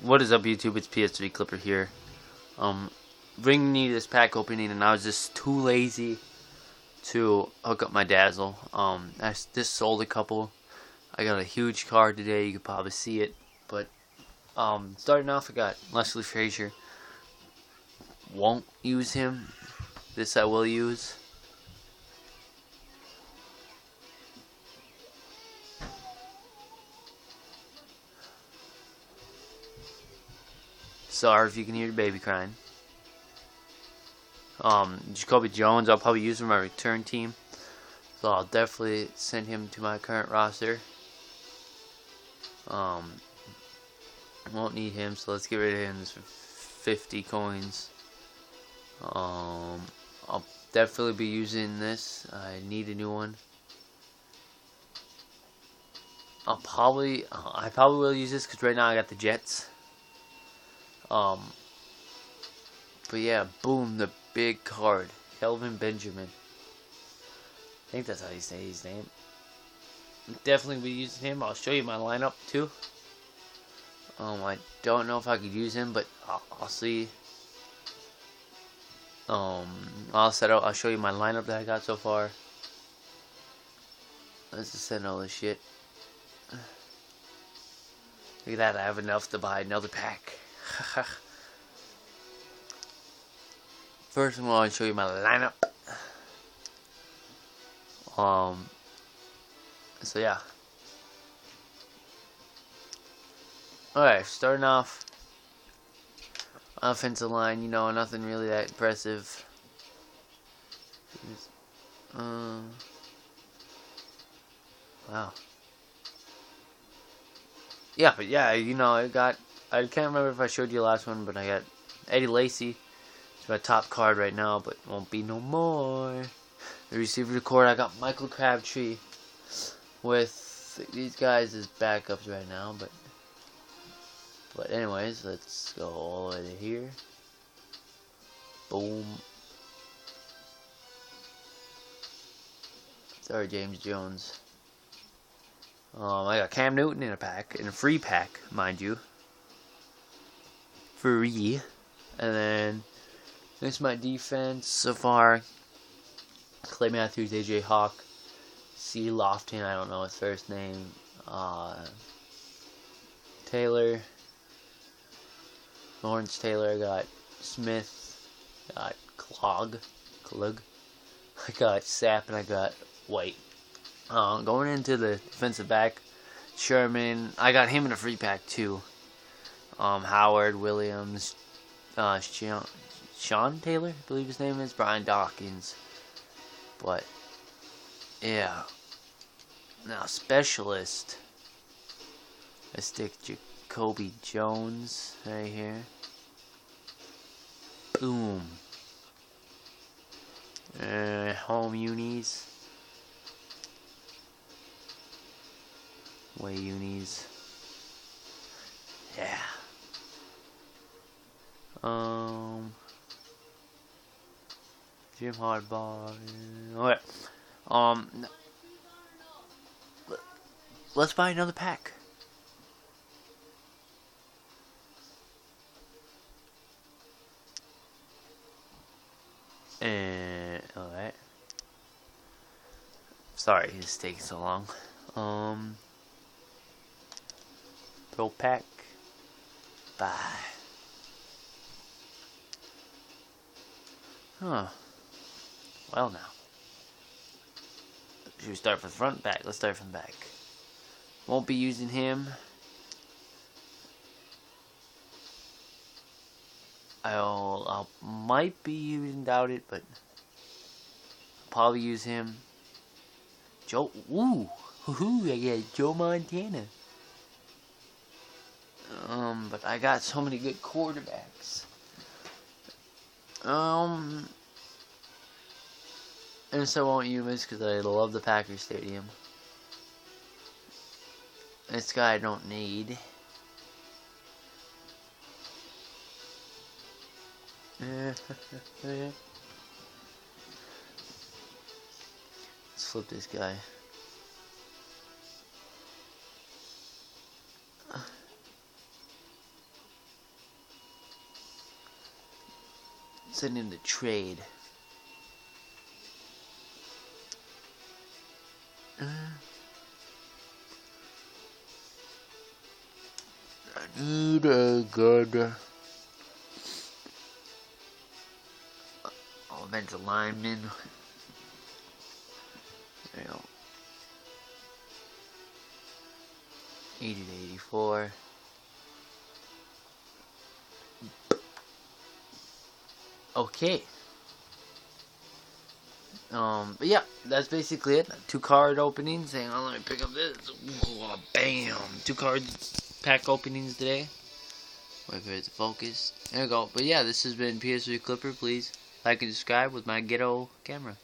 What is up, YouTube? It's ps3 Clipper here. Bringing me this pack opening, and I was just too lazy to hook up my dazzle. I just sold a couple. I got a huge card today. You could probably see it. But starting off, I got Leslie Frazier. Won't use him. This I will use. Sorry if you can hear the baby crying. Jacoby Jones, I'll probably use him for my return team. So I'll definitely send him to my current roster. Won't need him, so let's get rid of him. This for 50 coins. I'll definitely be using this. I need a new one. I probably will use this because right now I got the Jets. But yeah, boom, the big card, Kelvin Benjamin. I think that's how you say his name. Definitely be using him. I'll show you my lineup too. I don't know if I could use him, but I'll see. I'll set out. I'll show you my lineup that I got so far. Let's just send all this shit. Look at that! I have enough to buy another pack. First of all, I'll show you my lineup. So yeah. Alright, starting off. Offensive line, you know, nothing really that impressive. Wow. Yeah, but yeah, you know, I can't remember if I showed you the last one, but I got Eddie Lacy. It's my top card right now, but won't be no more. The receiver core, I got Michael Crabtree with these guys as backups right now, but anyways, let's go all the way to here. Boom. Sorry, James Jones. I got Cam Newton in a pack, in a free pack, mind you. Free. And then this is my defense so far. Clay Matthews, AJ Hawk, C. Lofton, I don't know his first name. Taylor, Lawrence Taylor. I got Smith, got Klug. I got Sapp, and I got White. Going into the defensive back, Sherman. I got him in a free pack too. Howard, Williams, Sean Taylor, I believe his name is, Brian Dawkins. But yeah, now specialist. I stick Jacoby Jones right here. Boom. Home unis. Way unis. Yeah. Jim Hardball. Alright. Let's buy another pack. Alright. Sorry, it's taking so long. Throw pack. Bye. Huh. Well now. Should we start from the front, back? Let's start from the back. Won't be using him. I might be using, doubt it, but I'll probably use him. Joe, I got Joe Montana. But I got so many good quarterbacks. And so I won't use this because I love the Packers Stadium. This guy I don't need. Let's flip this guy. Send him to trade. I need a good offensive lineman. There you go. 80 to 84. Okay. But yeah, that's basically it. 2 card openings. Hang on, let me pick up this. Whoa, bam! 2 card pack openings today. Wait for it to focus. There we go. But yeah, this has been PS3 Clipper. Please like and subscribe with my ghetto camera.